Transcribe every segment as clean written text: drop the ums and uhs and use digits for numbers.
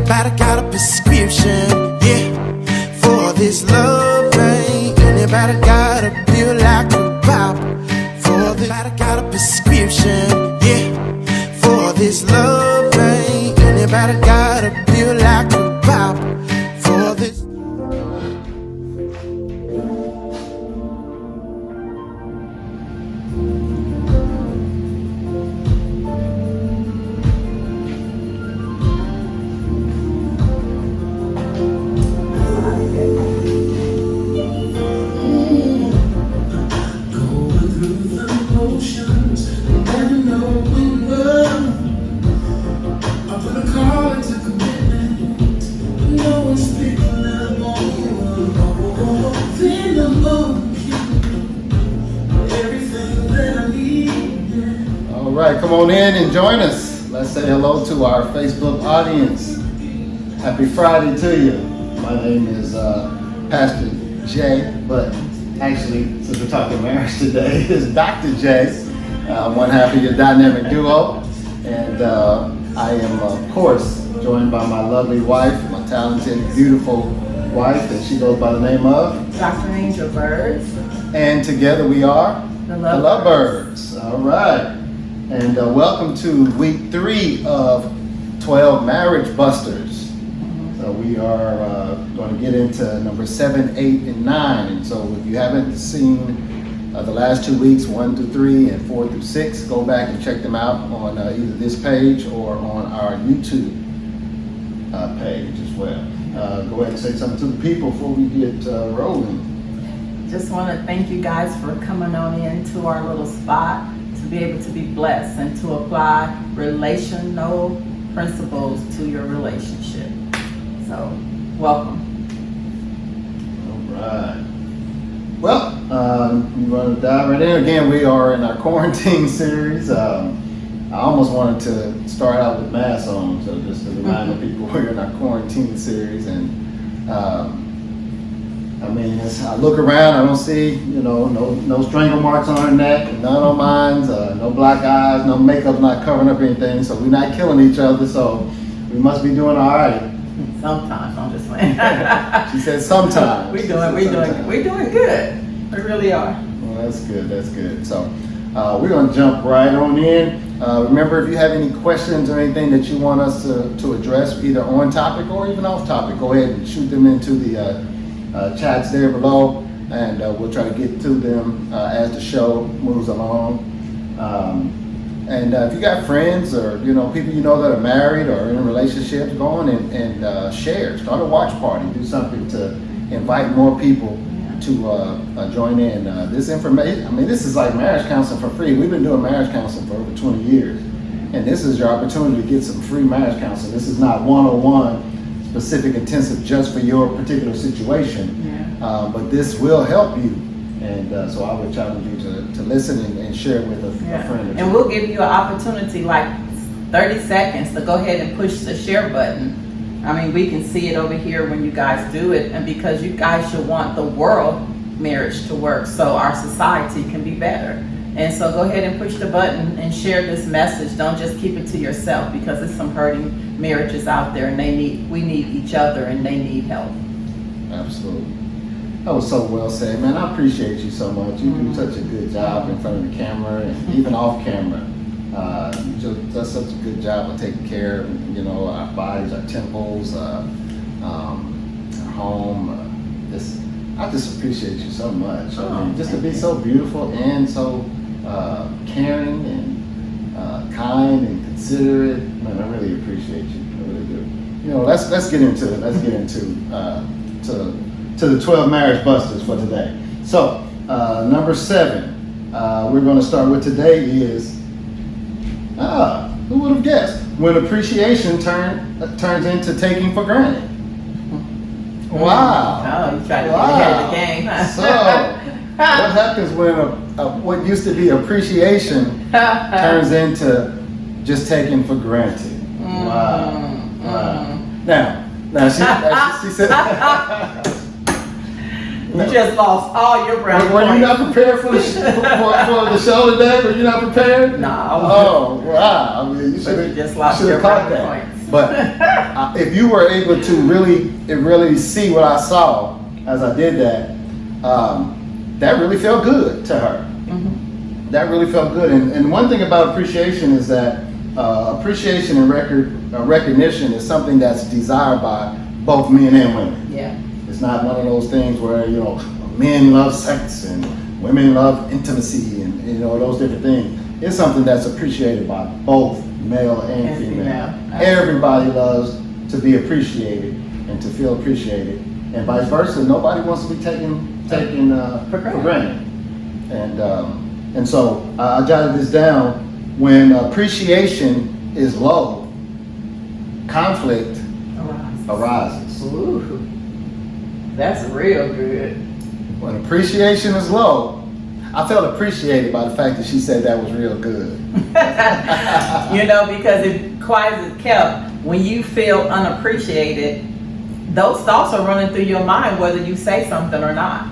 Anybody got a prescription, yeah, for this love, man? Anybody got a pill like a pop for this? Anybody got a prescription, yeah, for this love, man? Anybody got a pill like a pop for this? All right, come on in and join us. Let's say hello to our Facebook audience. Happy Friday to you. My name is Pastor Jay, but actually, since we're talking marriage today, it's Dr. J. One half of your dynamic duo. And I am, of course, joined by my lovely wife, my talented, beautiful wife, and she goes by the name of Dr. Angel Byrds. And together we are The Love Byrds. All right. And welcome to week 3 of 12 Marriage Busters. So we are going to get into number 7, 8, and 9. And so if you haven't seen the last 2 weeks, 1 through 3 and 4 through 6, go back and check them out on either this page or on our YouTube page as well. Go ahead and say something to the people before we get rolling. Just want to thank you guys for coming on into our little spot to be able to be blessed and to apply relational principles to your relationship. So, welcome. All right. Well, we're going to dive right in. Again, we are in our quarantine series. I almost wanted to start out with masks on, so just to remind the people we're in our quarantine series. And I mean, as I look around, I don't see, no strangle marks on her neck, none on mine, no black eyes, no makeup not covering up anything. So we're not killing each other. So we must be doing all right. Sometimes, I'm just saying. She said sometimes. We're doing good. We really are. Well, that's good. That's good. So we're going to jump right on in. Remember, if you have any questions or anything that you want us to address, either on topic or even off topic, go ahead and shoot them into the chats there below, and we'll try to get to them as the show moves along. And if you got friends or people that are married or in relationships, go on and share. Start a watch party. Do something to invite more people to join in. This information, this is like marriage counseling for free. We've been doing marriage counseling for over 20 years, and this is your opportunity to get some free marriage counseling. This is not one-on-one specific intensive just for your particular situation, but this will help you. And so I would challenge you to listen and share with a friend. And we'll give you an opportunity, like 30 seconds, to go ahead and push the share button. We can see it over here when you guys do it, and because you guys should want the world marriage to work so our society can be better. And so go ahead and push the button and share this message. Don't just keep it to yourself, because there's some hurting marriages out there, and we need each other, and they need help. Absolutely. That was so well said, man. I appreciate you so much. You do such a good job in front of the camera and even off camera. You does such a good job of taking care of our bodies, our temples, our home. I just appreciate you so much. Just to be so beautiful and so caring and kind and considerate. Man, I really appreciate you. I really do. Let's get into it. Let's get into to the 12 marriage busters for today. So number 7, we're going to start with today is who would have guessed when appreciation turns into taking for granted. Wow. Oh, you tried to get ahead of the game, huh? So what happens when what used to be appreciation turns into just taking for granted? Wow. Now she said. You just lost all your breath. Were you not prepared for the show today? Were you not prepared? No. Oh, wow. You should have just lost your caught brownie that. points. But if you were able to really see what I saw as I did that, that really felt good to her. Mm-hmm. That really felt good. And one thing about appreciation is that appreciation and recognition is something that's desired by both men and women. Yeah. It's not one of those things where, you know, men love sex and women love intimacy and, you know, those different things. It's something that's appreciated by both male and female. Everybody loves to be appreciated and to feel appreciated, and vice versa. Nobody wants to be taken for granted. And so I jotted this down. When appreciation is low, conflict arises. Ooh, that's real good. When appreciation is low, I felt appreciated by the fact that she said that was real good. You know, because if quiet as it kept, when you feel unappreciated, those thoughts are running through your mind whether you say something or not.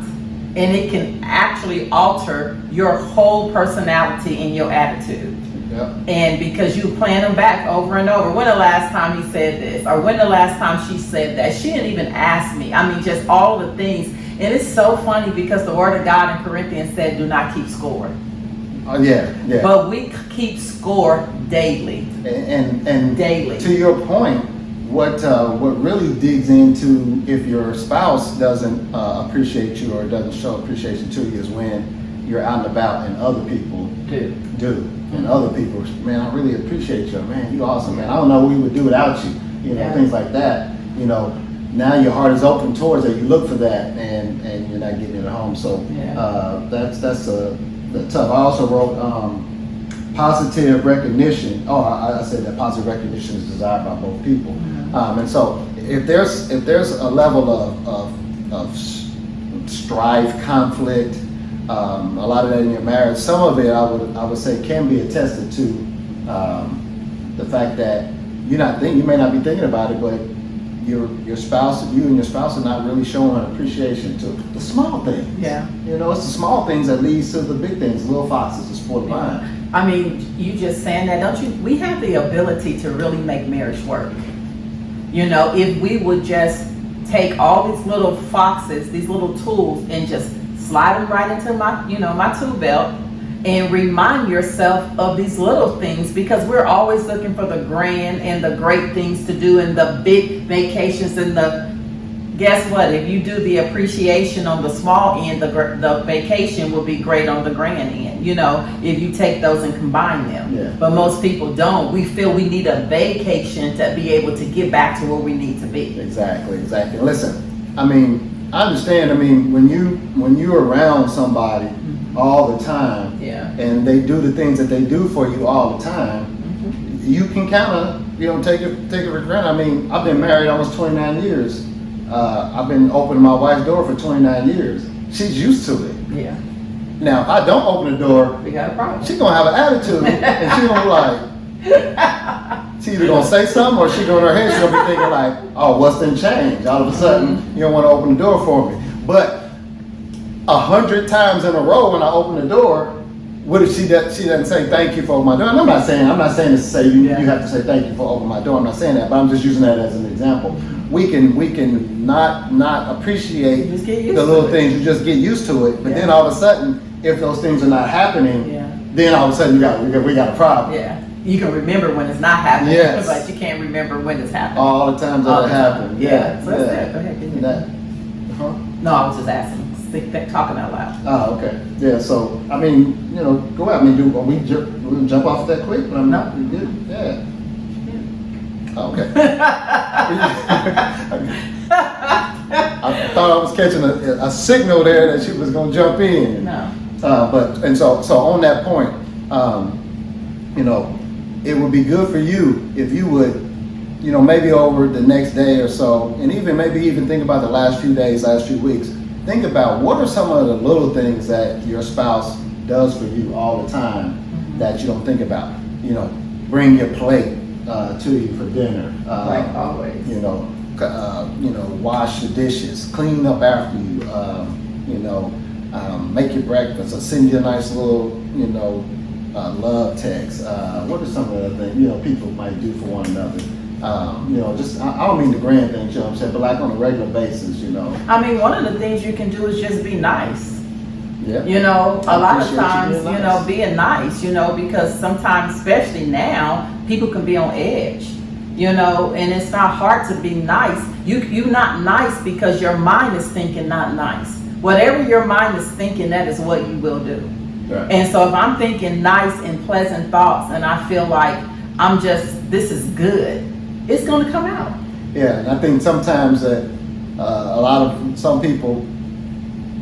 And it can actually alter your whole personality and your attitude. Yep. And because you plan them back over and over. When the last time he said this? Or when the last time she said that? She didn't even ask me. I mean, just all the things. And it's so funny because the Word of God in Corinthians said, do not keep score. Oh, yeah. But we keep score daily. And daily. To your point, what really digs into if your spouse doesn't appreciate you or doesn't show appreciation to you is when you're out and about and other people do. And other people, man, I really appreciate you, man, you awesome, man. I don't know what we would do without you, you know, things like that. You know, now your heart is open towards it. You look for that, and you're not getting it at home. So that's tough. I also wrote positive recognition. Oh, I said that positive recognition is desired by both people. And so if there's a level of strife, conflict, a lot of that in your marriage, some of it I would say can be attested to the fact that you may not be thinking about it, but you and your spouse are not really showing appreciation to the small things. Yeah. You know, it's the small things that leads to the big things, little foxes, the sport of mine. I mean, you just saying that, don't you? We have the ability to really make marriage work. You know, if we would just take all these little foxes, these little tools, and just slide them right into my tool belt, and remind yourself of these little things, because we're always looking for the grand and the great things to do and the big vacations and guess what? If you do the appreciation on the small end, the vacation will be great on the grand end, you know, if you take those and combine them. Yeah. But most people don't. We feel we need a vacation to be able to get back to where we need to be. Exactly. Listen, I mean, I understand. I mean, when you're around somebody all the time, and they do the things that they do for you all the time, you can kind of, you know, take it for granted. I mean, I've been married almost 29 years. I've been opening my wife's door for 29 years. She's used to it. Yeah. Now, if I don't open the door, We got a problem. she's gonna have an attitude, and she's gonna be like, she's either gonna say something or she's gonna, in her head, she's gonna be thinking like, oh, what's then changed? All of a sudden, you don't want to open the door for me. But 100 times in a row when I open the door, what if she doesn't say thank you for opening my door? And I'm not saying this to say you have to say thank you for opening my door. I'm not saying that, but I'm just using that as an example. We can not appreciate the little things. You just get used to it. But then all of a sudden, if those things are not happening, then all of a sudden we got a problem. Yeah. You can remember when it's not happening, Yes. but you can't remember when it's happening. All the times that it happened. Yeah. So that's it. Go ahead. Continue. Huh? No, I was just asking. Talking out loud. Oh, okay. Yeah, so, I mean, you know, go ahead. I mean, we'll jump off that quick? But No. We good. Yeah. Oh, okay. I thought I was catching a signal there that she was going to jump in. No. So on that point, you know, it would be good for you if you would, you know, maybe over the next day or so, and maybe even think about the last few days, last few weeks. Think about what are some of the little things that your spouse does for you all the time that you don't think about. You know, bring your plate to you for dinner. Like always. You know, wash the dishes, clean up after you. You know, make your breakfast, or send you a nice little, you know, love text. What are some of the things, you know, people might do for one another? Just I don't mean the grand things, you know what I'm saying, but like on a regular basis, I mean, one of the things you can do is just be nice. Yeah. A lot of appreciate you times, being nice. being nice, because sometimes, especially now, people can be on edge, and it's not hard to be nice. You're not nice because your mind is thinking not nice. Whatever your mind is thinking, that is what you will do. Right. And so if I'm thinking nice and pleasant thoughts and I feel like this is good, it's going to come out. Yeah, and I think sometimes that some people,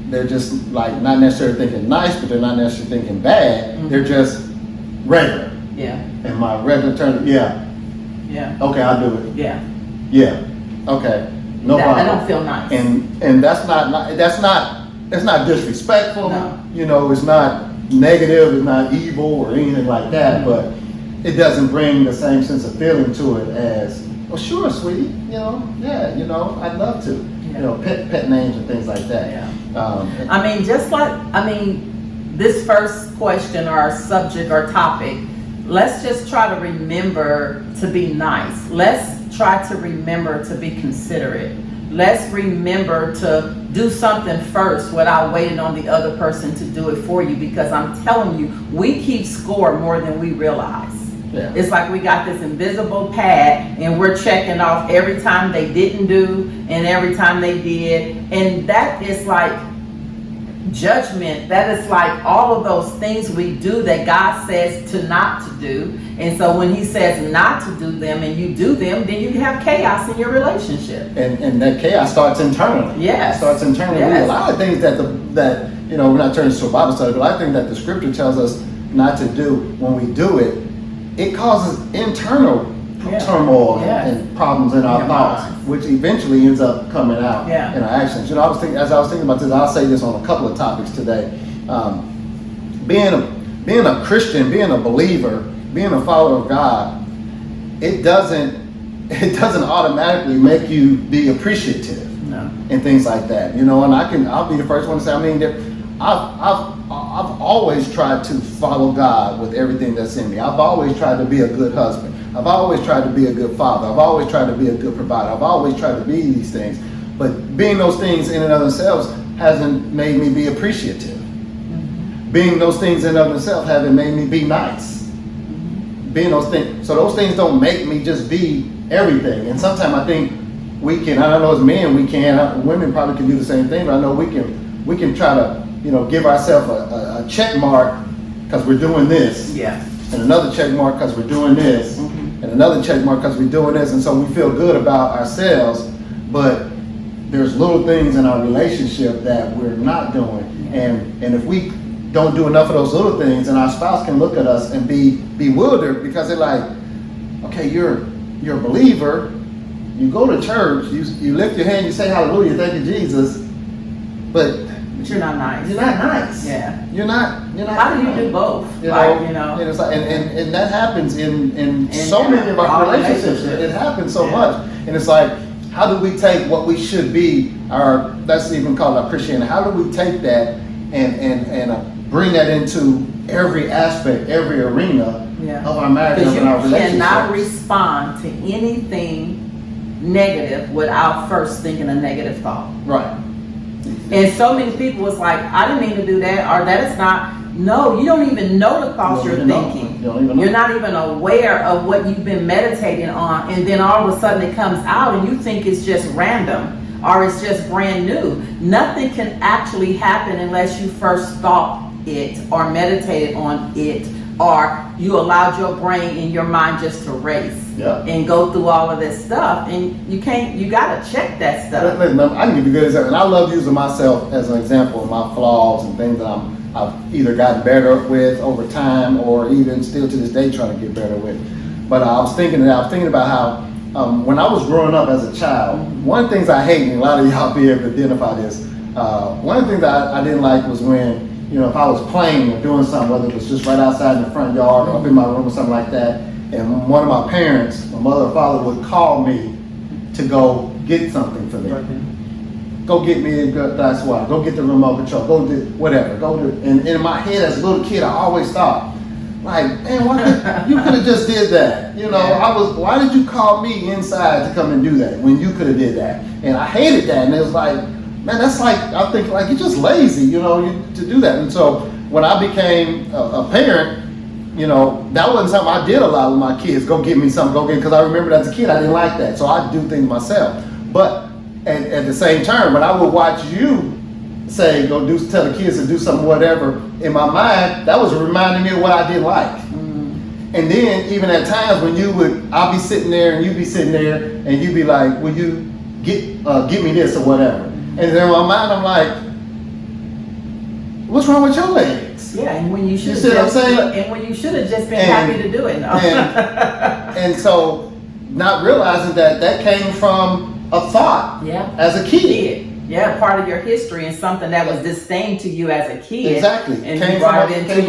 they're just like not necessarily thinking nice, but they're not necessarily thinking bad. Mm-hmm. They're just regular. Yeah. And my regular term, yeah. Yeah. Okay, I'll do it. Yeah. Yeah. Okay. No I problem. don't feel nice. And that's not disrespectful. No. It's not negative. It's not evil or anything like that. But it doesn't bring the same sense of feeling to it as, well, sure, sweetie. I'd love to. Yeah. Pet names and things like that. Yeah. This first question or subject or topic, let's just try to remember to be nice. Let's try to remember to be considerate. Let's remember to do something first without waiting on the other person to do it for you, because I'm telling you, we keep score more than we realize. Yeah. It's like we got this invisible pad and we're checking off every time they didn't do and every time they did. And that is like judgment. That is like all of those things we do that God says to not to do. And so when he says not to do them and you do them, then you have chaos in your relationship. And that chaos starts internally. Yes. It starts internally. Yes. A lot of things that we're not turning to a Bible study, but I think that the scripture tells us not to do. When we do it, it causes internal turmoil and problems in our thoughts, which eventually ends up coming out in our actions. As I was thinking about this, I'll say this on a couple of topics today. Being a Christian, being a believer, being a follower of God, it doesn't automatically make you be appreciative and things like that. And I'll be the first one to say, I've always tried to follow God with everything that's in me. I've always tried to be a good husband. I've always tried to be a good father. I've always tried to be a good provider. I've always tried to be these things. But being those things in and of themselves hasn't made me be appreciative. Mm-hmm. Being those things in and of themselves haven't made me be nice. Mm-hmm. Being those things. So those things don't make me just be everything. And sometimes I think we can, I don't know as men we can, women probably can do the same thing, but I know we can try to give ourselves a check mark because we're doing this, and another check mark because we're doing this, and another check mark because we're doing this, and so we feel good about ourselves, but there's little things in our relationship that we're not doing, and if we don't do enough of those little things, and our spouse can look at us and be bewildered because they're like, okay, you're a believer, you go to church, you lift your hand, you say hallelujah, thank you Jesus, but you're not nice. You're not nice. Yeah. You're not. How do you do both? And it's like, and that happens in so many of our relationships. It happens so much, and it's like, how do we take what we should be? That's even called our Christianity. How do we take that and bring that into every aspect, every arena of our marriage and our relationship? You cannot respond to anything negative without first thinking a negative thought. Right. And so many people was like, I didn't mean to do that, or that is not. No, you don't even know the thoughts you're thinking. You're not even aware of what you've been meditating on, and then all of a sudden it comes out and you think it's just random or it's just brand new. Nothing can actually happen unless you first thought it or meditated on it, or you allowed your brain and your mind just to race and go through all of this stuff. And you gotta check that stuff. Listen, I can give you a good example, and I love using myself as an example of my flaws and things that I've either gotten better with over time or even still to this day trying to get better with. But I was thinking about how when I was growing up as a child, one of the things I hate, and a lot of y'all be able to identify this, one of the things that I didn't like was when, if I was playing or doing something, whether it was just right outside in the front yard or up in my room or something like that, and one of my parents, my mother or father, would call me to go get something for me. Go get me a glass of water, go get the remote control, go do whatever. And in my head as a little kid, I always thought, Like, man, you could have just did that. You know, why did you call me inside to come and do that when you could have did that? And I hated that. And it was like, man, that's like, I think like you're just lazy, you know, to do that. And so when I became a parent, you know, that wasn't something I did a lot with my kids. Go get me something, because I remembered as a kid, I didn't like that. So I do things myself. But at the same time, when I would watch you say, tell the kids to do something, whatever, in my mind, that was reminding me of what I didn't like. And then even at times when I'll be sitting there and you'd be sitting there and you'd be like, will you get me this or whatever? And then in my mind, I'm like, what's wrong with your legs? Yeah, and when you should see what I'm saying? And when you should have just been happy to do it. No. And so not realizing that came from a thought as a kid. Yeah, part of your history and something that was disdained to you as a kid. Exactly. And you brought it into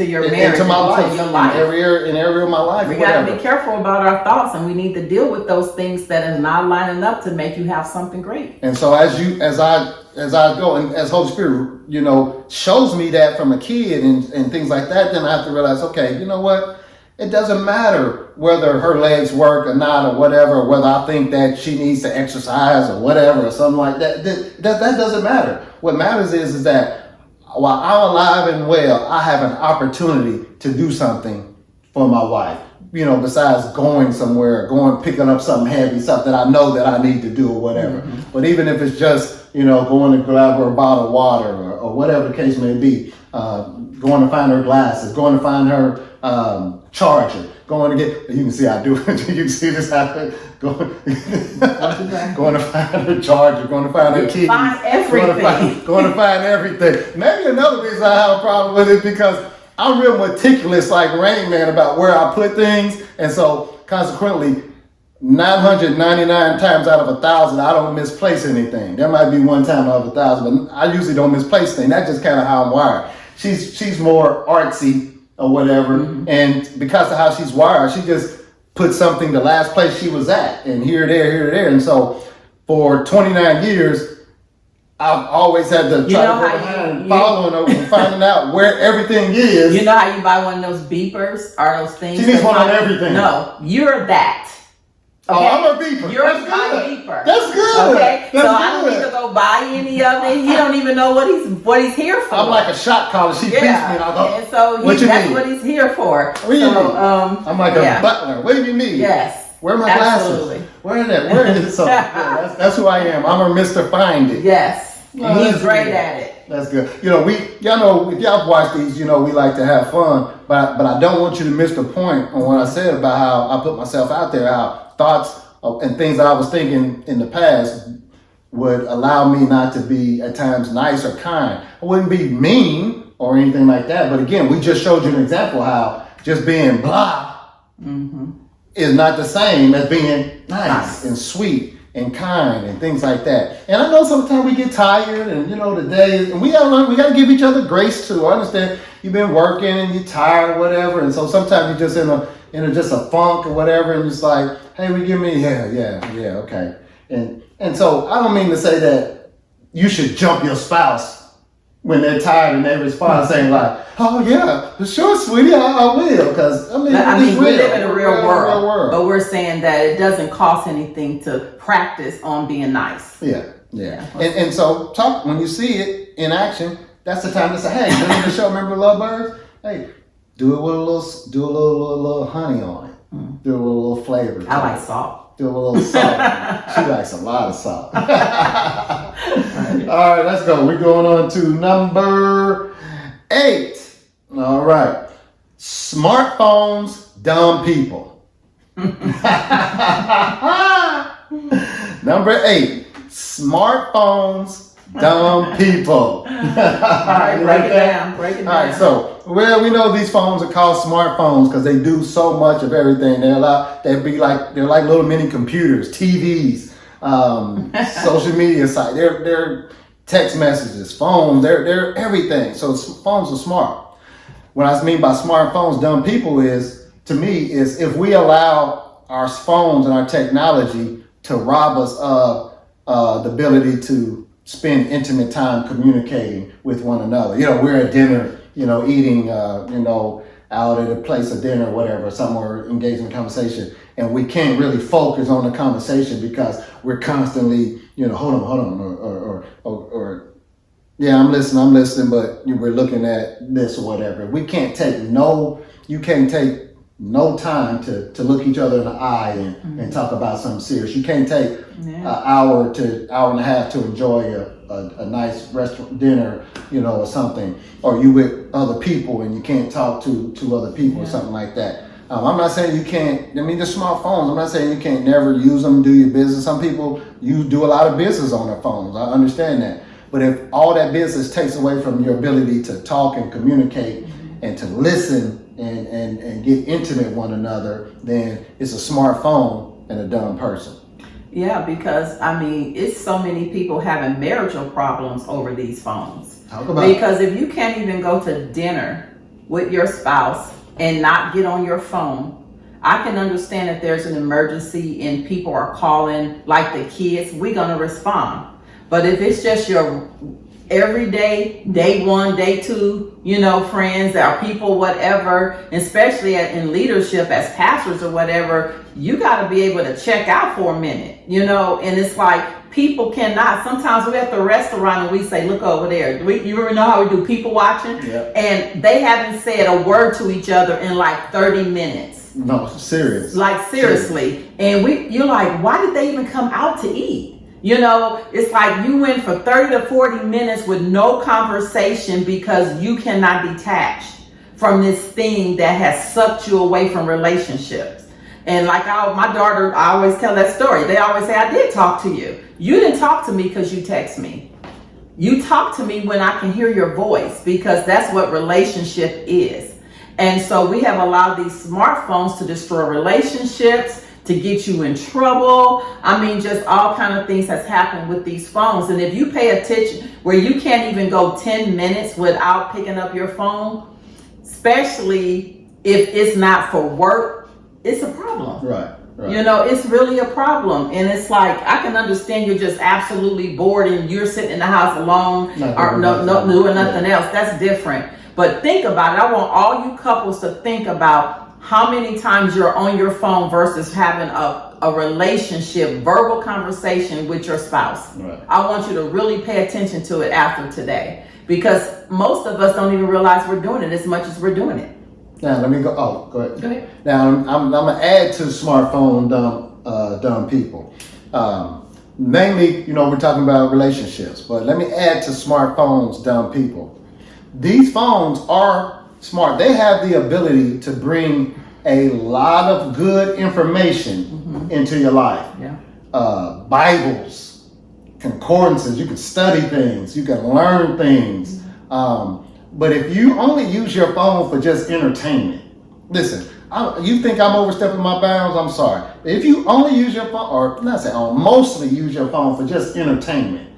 your marriage, into my life, into your life. In every area of my life. We got to be careful about our thoughts, and we need to deal with those things that are not lining up to make you have something great. And so as I go and as Holy Spirit, you know, shows me that from a kid and things like that, then I have to realize, okay, you know what? It doesn't matter whether her legs work or not or whatever, or whether I think that she needs to exercise or whatever or something like that. That doesn't matter. What matters is that while I'm alive and well, I have an opportunity to do something for my wife. You know, besides going somewhere, picking up something heavy, something I know that I need to do or whatever. Mm-hmm. But even if it's just, you know, going to grab her a bottle of water or whatever the case may be, going to find her glasses, going to find her charger, going to get, you can see I do it, you can see this happen, going to find her charger, going to find her keys, find everything. going to find everything. Maybe another reason I have a problem with it because I'm real meticulous like Rain Man about where I put things, and so consequently 999 times out of 1,000 I don't misplace anything. There might be one time out of 1,000, but I usually don't misplace things. That's just kind of how I'm wired. She's more artsy or whatever, and because of how she's wired, she just put something the last place she was at, and here, there, and so for 29 years I've always had to try to go behind following her and finding out where everything is. You know how you buy one of those beepers or those things? She needs one on everything. No, you're that. Okay? Oh, I'm a beeper. You're That's a good. beeper. That's good. Okay, That's so good. I don't need to go buy any of it. He don't even know what he's here for. I'm like a shot caller. She beats me, and I go, and so that's what he's here for. What do you mean? I'm like a butler. What do you mean? Yes. Where are my glasses? Where is it? So that's who I am. I'm a Mr. Find It. Yes. And he's great at it. That's good. You know, y'all know, if y'all watch these, you know, we like to have fun, but I don't want you to miss the point on what I said about how I put myself out there, how thoughts and things that I was thinking in the past would allow me not to be at times nice or kind. I wouldn't be mean or anything like that, but again, we just showed you an example how just being blah is not the same as being nice and sweet and kind and things like that. And I know sometimes we get tired and, you know, the day, and we gotta give each other grace too. I understand you've been working and you're tired, whatever, and so sometimes you're just in a just a funk or whatever, and it's like, hey, we give me, yeah, okay. And so I don't mean to say that you should jump your spouse when they're tired and they respond saying like, oh yeah, sure, sweetie, I will, because I mean, we live in a real world, but we're saying that it doesn't cost anything to practice on being nice. Yeah. And so when you see it in action, that's the time to say, hey, remember the show, remember Love Byrds? Hey, do it with a little honey on it. Do it with a little flavor. I like salt. Do a little salt. She likes a lot of salt. All right, let's go. We're going on to number 8. All right. Smartphones, dumb people. Number 8. Smartphones, dumb people. All right, break it down. All right, so we know these phones are called smartphones because they do so much of everything. They're like little mini computers, TVs, social media sites. They're text messages, phones. They're everything. So phones are smart. What I mean by smartphones, dumb people is if we allow our phones and our technology to rob us of the ability to spend intimate time communicating with one another. You know, we're at dinner, you know, eating, out at a place of dinner or whatever, somewhere engaged in conversation, and we can't really focus on the conversation because we're constantly, hold on, or yeah, I'm listening, but we're looking at this or whatever. We can't take you can't take no time to look each other in the eye and talk about something serious. You can't take an hour to hour and a half to enjoy a nice restaurant dinner, or something, or you with other people and you can't talk to other people or something like that. I'm not saying you can't. I mean, the smartphones. I'm not saying you can't never use them, do your business. Some people do a lot of business on their phones. I understand that. But if all that business takes away from your ability to talk and communicate and to listen and get intimate with one another, then it's a smartphone and a dumb person. Yeah, because it's so many people having marital problems over these phones. Talk about because if you can't even go to dinner with your spouse and not get on your phone, I can understand if there's an emergency and people are calling, like the kids, we're gonna respond. But if it's just your everyday, day one, day two, friends or people, whatever, especially in leadership as pastors or whatever, you got to be able to check out for a minute, and it's like people cannot. Sometimes we're at the restaurant and we say, look over there. You ever know how we do people watching? Yep. And they haven't said a word to each other in like 30 minutes. No, serious. Like seriously. And you're like, why did they even come out to eat? It's like you went for 30 to 40 minutes with no conversation because you cannot detach from this thing that has sucked you away from relationships. And like my daughter, I always tell that story. They always say, I did talk to you. You didn't talk to me because you text me. You talk to me when I can hear your voice, because that's what relationship is. And so we have allowed these smartphones to destroy relationships, to get you in trouble. Just all kind of things has happened with these phones. And if you pay attention, where you can't even go 10 minutes without picking up your phone, especially if it's not for work, it's a problem. Right. It's really a problem. And it's like, I can understand you're just absolutely bored and you're sitting in the house alone or doing nothing else. That's different. But think about it. I want all you couples to think about how many times you're on your phone versus having a relationship, verbal conversation with your spouse. Right. I want you to really pay attention to it after today, because most of us don't even realize we're doing it as much as we're doing it. Now let me go. Oh, go ahead. Go ahead. Now I'm gonna add to smartphone dumb people. Mainly, we're talking about relationships, but let me add to smartphones dumb people. These phones are smart. They have the ability to bring a lot of good information into your life. Yeah. Bibles, concordances, you can study things, you can learn things. But if you only use your phone for just entertainment, listen, you think I'm overstepping my bounds? I'm sorry. If you only use your phone, or not say mostly use your phone for just entertainment,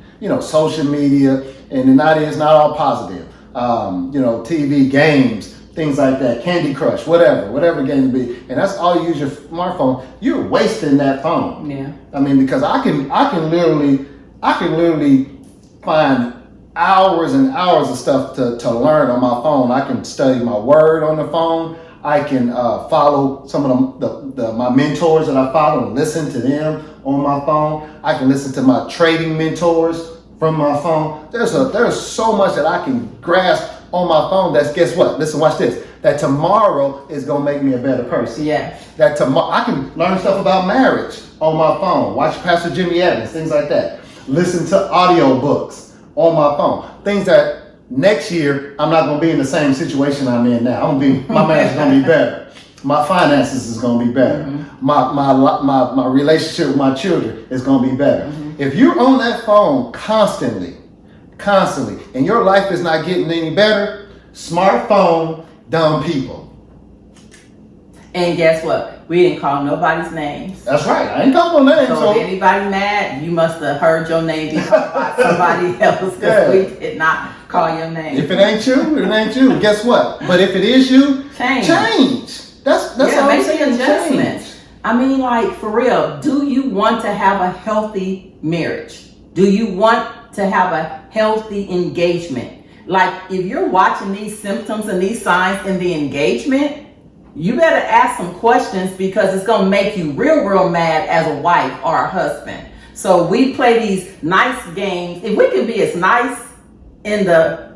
social media, and it's not all positive. TV, games, things like that, Candy Crush, whatever the game be, and that's all you use your smartphone, you're wasting that phone. Yeah. Because I can literally find hours and hours of stuff to learn on my phone. I can study my word on the phone. I can follow some of my mentors that I follow and listen to them on my phone. I can listen to my trading mentors from my phone. There's so much that I can grasp on my phone. That's, guess what? Listen, watch this. That tomorrow is gonna make me a better person. Yeah. That tomorrow I can learn stuff about marriage on my phone. Watch Pastor Jimmy Evans, things like that. Listen to audio books on my phone. Things that next year I'm not gonna be in the same situation I'm in now. My marriage is gonna be better. My finances is gonna be better. My relationship with my children is gonna be better. If you're on that phone constantly, and your life is not getting any better, smartphone dumb people. And guess what? We didn't call nobody's names. That's right. I ain't calling no names. So if anybody mad, you must have heard your name be called by somebody else, because we did not call your name. If it ain't you, it ain't you. Guess what? But if it is you, change. That's all make I'm saying. the adjustments. Like, for real, do you want to have a healthy marriage? Do you want to have a healthy engagement? Like, if you're watching these symptoms and these signs in the engagement, you better ask some questions, because it's going to make you real mad as a wife or a husband. So we play these nice games. If we can be as nice in the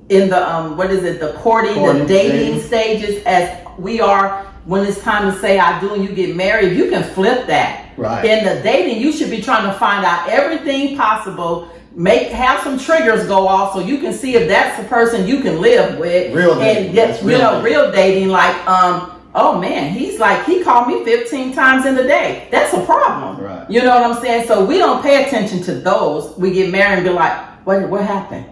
the courting, the dating stages as we are when it's time to say I do and you get married, you can flip that. Right. In the dating, you should be trying to find out everything possible. Have some triggers go off so you can see if that's the person you can live with. Real dating. Real dating. Like, oh man, he called me 15 times in the day. That's a problem. Right. You know what I'm saying? So we don't pay attention to those. We get married and be like, what happened?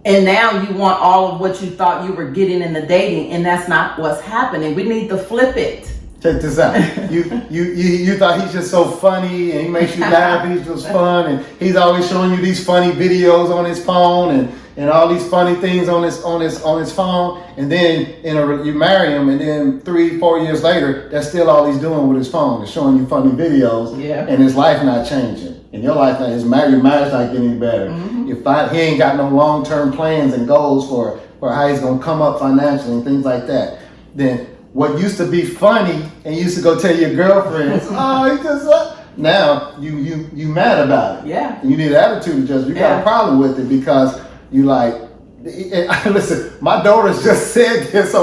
And now you want all of what you thought you were getting in the dating, and that's not what's happening. We need to flip it. Check this out. You thought he's just so funny and he makes you laugh. He's just fun, and he's always showing you these funny videos on his phone and all these funny things on his phone. And then you marry him, and then 3-4 years later, that's still all he's doing with his phone, is showing you funny videos. Yeah. And his life not changing, and your life not, your marriage not getting any better. Mm-hmm. He ain't got no long-term plans and goals for how he's gonna come up financially and things like that. Then what used to be funny and you used to go tell your girlfriends, oh, he just now you mad about it. Yeah. And you need an attitude adjustment. You got a problem with it because you like, listen, my daughters just said this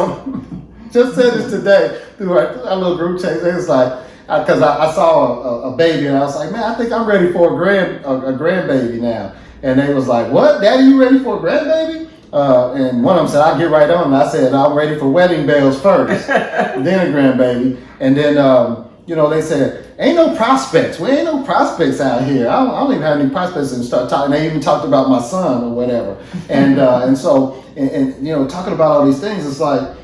today through our little group chat. It was like, because I saw a baby and I was like, man, I think I'm ready for a grandbaby now. And they was like, what? Daddy, you ready for a grandbaby? And one of them said, I'll get right on. And I said, I'm ready for wedding bells first, then a grandbaby. And then, they said, ain't no prospects. We ain't no prospects out here. I don't even have any prospects. And start talking. They even talked about my son or whatever. And so talking about all these things, it's like,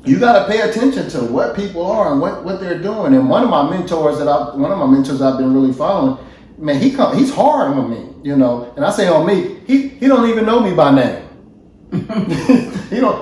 you got to pay attention to what people are and what they're doing. And one of my mentors I've been really following, man, he's hard on me, and I say on me, he don't even know me by name.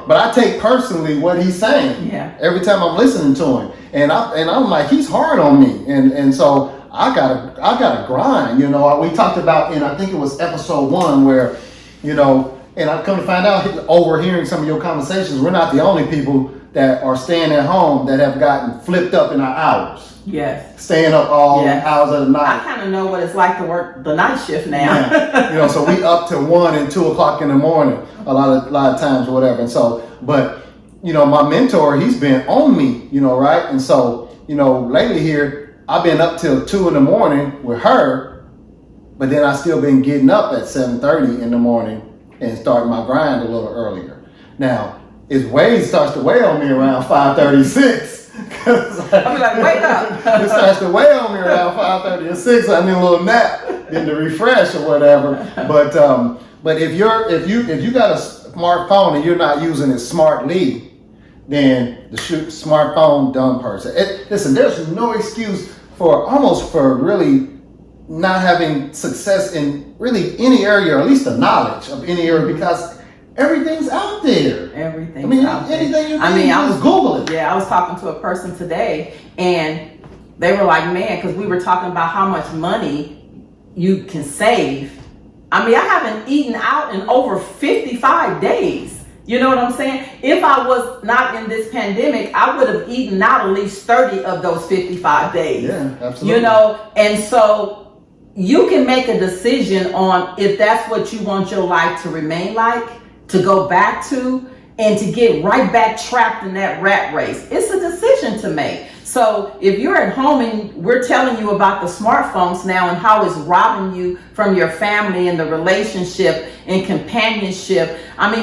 But I take personally what he's saying. Yeah. Every time I'm listening to him, and I'm like, he's hard on me, and so I gotta grind. We talked about I think it was episode 1 where, and I come to find out, overhearing some of your conversations, we're not the only people that are staying at home that have gotten flipped up in our hours. Yes. Staying up all hours of the night. I kind of know what it's like to work the night shift now. Yeah. So we up to 1 and 2 o'clock in the morning a lot of times or whatever. And so, but my mentor, he's been on me, right? And so, lately here, I've been up till 2 in the morning with her, but then I still been getting up at 7:30 in the morning and starting my grind a little earlier. Now, it starts to weigh on me around 5:36. I'll be like, wake up. It starts to weigh on me around 5:30 or 6. I need a little nap, then to refresh or whatever. But if you got a smartphone and you're not using it smartly, then the smartphone dumb person. Listen, there's no excuse for really not having success in really any area, or at least the knowledge of any area, because everything's out there. Everything's out there. Anything you need, just Google it. Yeah, I was talking to a person today, and they were like, man, because we were talking about how much money you can save. I haven't eaten out in over 55 days. You know what I'm saying? If I was not in this pandemic, I would have eaten out at least 30 of those 55 days. Yeah, absolutely. And so you can make a decision on if that's what you want your life to remain like, to go back to, and to get right back trapped in that rat race. It's a decision to make. So if you're at home and we're telling you about the smartphones now and how it's robbing you from your family and the relationship and companionship.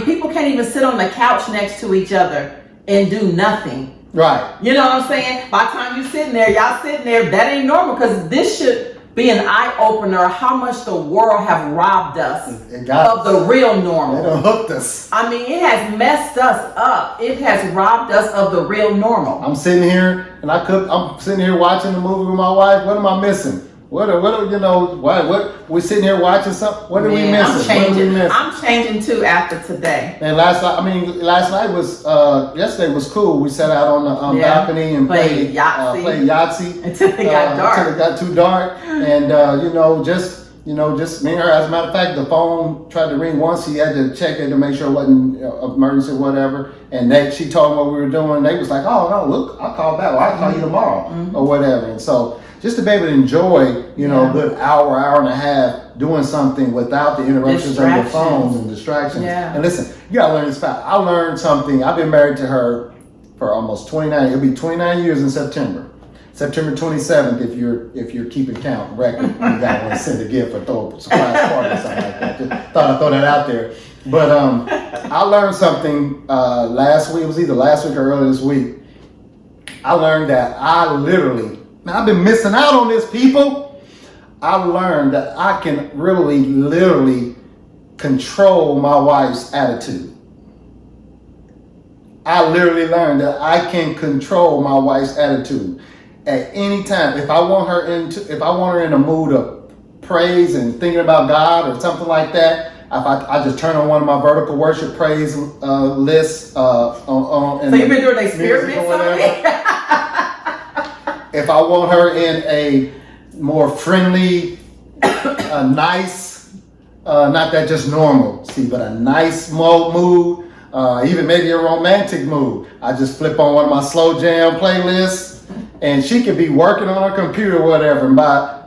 People can't even sit on the couch next to each other and do nothing. Right. You know what I'm saying? By the time you're sitting there, that ain't normal, because this should be an eye-opener how much the world have robbed us of the real normal. It done hooked us. It has messed us up. It has robbed us of the real normal. I'm sitting here and I'm sitting here watching the movie with my wife. What am I missing? What we're sitting here watching something. What are we missing? I'm changing too after today. And yesterday was cool. We sat out on the balcony and played Yahtzee until it got dark. Until it got too dark, and just me and her. As a matter of fact, the phone tried to ring once. He had to check it to make sure it wasn't emergency or whatever. And she told him what we were doing. They was like, oh, no, look, I'll call back. Or I'll call you tomorrow or whatever. And so just to be able to enjoy, a good hour and a half doing something without the interruptions of your phones and distractions. Yeah. And listen, you got to learn this fact. I learned something. I've been married to her for almost 29. It'll be 29 years in September. September 27th, if you're keeping count record, you got to send a gift or throw a surprise party or something like that. Just thought I'd throw that out there. But I learned something last week. It was either last week or earlier this week. I learned that I've been missing out on this, people. I learned that I can really, literally control my wife's attitude. I literally learned that I can control my wife's attitude. At any time, if I want her in a mood of praise and thinking about God or something like that, I just turn on one of my vertical worship praise lists. So you've been doing a spirit mix already? If I want her in a more friendly, nice, not that just normal, but a nice mood, even maybe a romantic mood, I just flip on one of my slow jam playlists. And she could be working on her computer or whatever, and by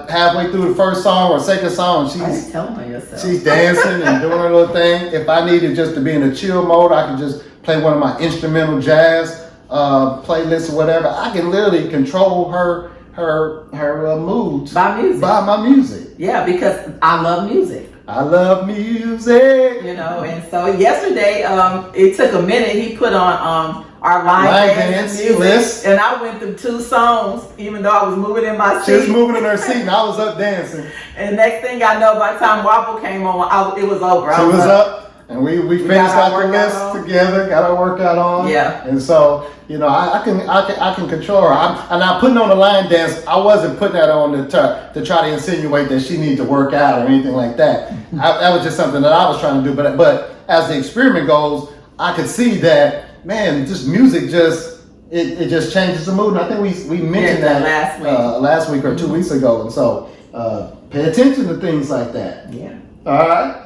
halfway through the first song or second song, she's dancing and doing her little thing. If I needed just to be in a chill mode, I could just play one of my instrumental jazz playlists or whatever. I can literally control her moods by my music. Yeah, because I love music. I love music. And so yesterday, it took a minute. He put on our live dance music, list. And I went through 2 songs, even though I was moving in my seat. She was moving in her seat, and I was up dancing. And next thing I know, by the time Wobble came on, it was over. She was up, and we finished out the list together, got our workout on. Yeah. And so, I can control her. I'm not putting on the line dance. I wasn't putting that on to try to insinuate that she needs to work out or anything like that. That was just something that I was trying to do. But as the experiment goes, I could see that, man, just music it just changes the mood. And I think we mentioned that last week or 2 weeks ago. And so pay attention to things like that. Yeah. All right.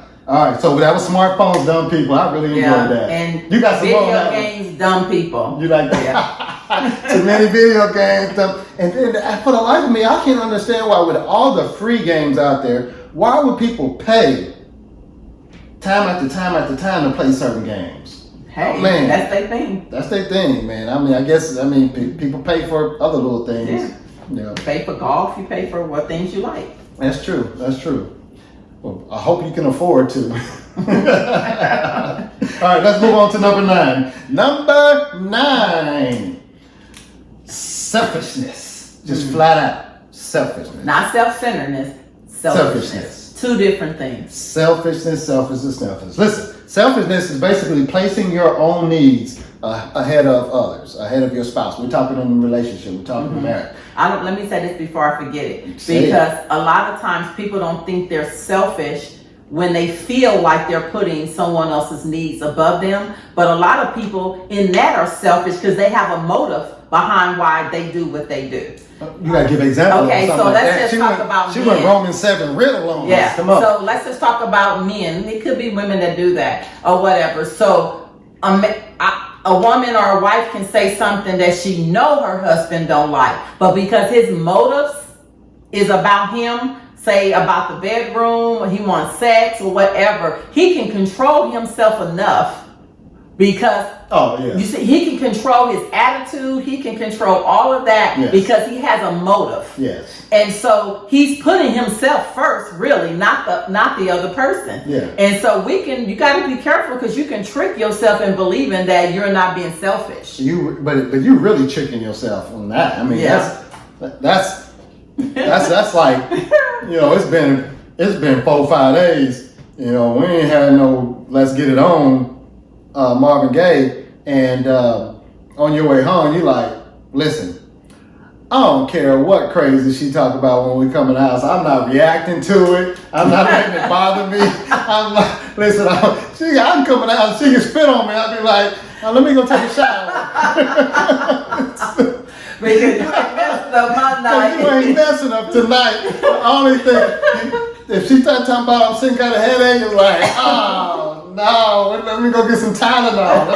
So that was smartphones, dumb people. I really enjoyed that. And you got some video games, dumb people. You like that? Yeah. Too many video games, dumb. And for the life of me, I can't understand why with all the free games out there, why would people pay time after time after time to play certain games? Hey, man, that's their thing. That's their thing, man. I guess people pay for other little things. Yeah. You pay for golf. You pay for what things you like. That's true. Well, I hope you can afford to. All right, let's move on to number 9. Number 9, selfishness. Just flat out selfishness. Not self-centeredness. Selfishness. 2 different things. Selfishness. Listen, selfishness is basically placing your own needs ahead of others, ahead of your spouse. We're talking in a relationship. We're talking marriage. Let me say this before I forget it. Because a lot of times people don't think they're selfish when they feel like they're putting someone else's needs above them. But a lot of people in that are selfish because they have a motive behind why they do what they do. You gotta give examples. Okay, so like let's just talk about men. She went Romans 7 riddle on us. Come on. So let's just talk about men. It could be women that do that or whatever. So a woman or a wife can say something that she know her husband don't like, but because his motives is about him, say about the bedroom, or he wants sex or whatever, he can control himself enough because you see, he can control his attitude, he can control all of that because he has a motive. Yes. And so he's putting himself first, really, not the other person. Yeah. And so you got to be careful because you can trick yourself in believing that you're not being selfish. But you're really tricking yourself on that. I mean, that's like, it's been 4-5 days. We ain't had no let's get it on Marvin Gaye, and on your way home, you like, listen, I don't care what crazy she talk about when we come in the house. I'm not reacting to it. I'm not letting it bother me. I'm like, listen, I'm coming out. She can spit on me. I'll be like, let me go take a shower. Because you ain't messing up my night. You ain't messing up tonight. The only thing if she started talking about I'm sick, got a headache, it's like, oh no, let me go get some Tylenol.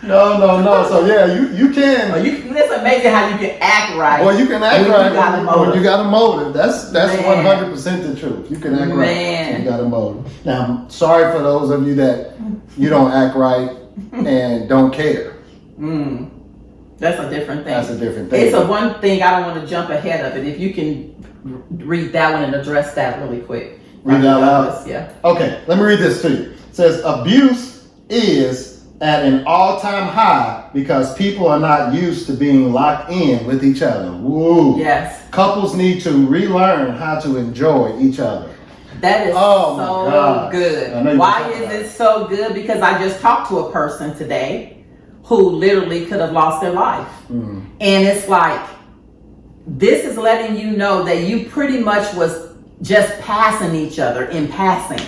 No. So yeah, you can. It's amazing how you can act right. Well, you can act right when you got a motive. That's 100% the truth. You can act right when you got a motive. Now, I'm sorry for those of you that you don't act right and don't care. That's a different thing. That's a different thing. It's a one thing, I don't want to jump ahead of it. If you can read that one and address that really quick. Read that loud? Yeah. Okay, let me read this to you. It says, abuse is at an all-time high because people are not used to being locked in with each other. Woo. Yes. Couples need to relearn how to enjoy each other. That is so good. Why is it so good? Because I just talked to a person today who literally could have lost their life. And it's like, this is letting you know that you pretty much was just passing each other in passing.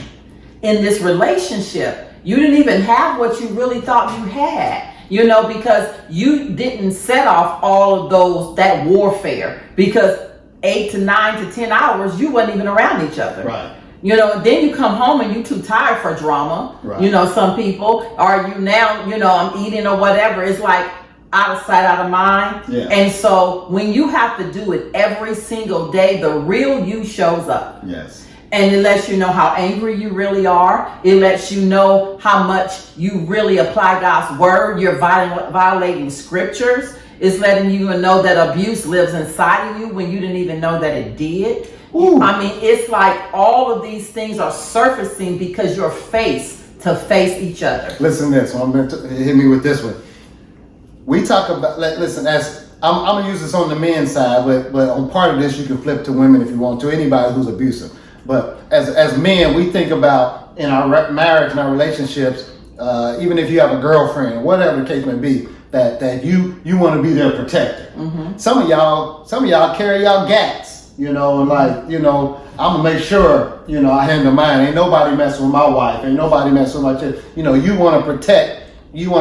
In this relationship, you didn't even have what you really thought you had, because you didn't set off all of that warfare, because 8 to 9 to 10 hours, you wasn't even around each other. Right. Then you come home and you too tired for drama. Right. Some people, or you now, I'm eating or whatever. It's like out of sight, out of mind. Yeah. And so when you have to do it every single day, the real you shows up. Yes. And it lets you know how angry you really are. It lets you know how much you really apply God's word. You're violating scriptures. It's letting you know that abuse lives inside of you when you didn't even know that it did. Ooh. I mean, it's like all of these things are surfacing because you're face to face each other. Listen to this. I'm going to hit me with this one. We talk about, listen, I'm going to use this on the men's side, but on part of this, you can flip to women if you want to, anybody who's abusive. But as men, we think about in our marriage and our relationships, even if you have a girlfriend, whatever the case may be, that you want to be their protector. Mm-hmm. Some of y'all carry y'all gats. I'm gonna make sure, I handle mine. Ain't nobody messing with my wife. Ain't nobody messing with my child. You want to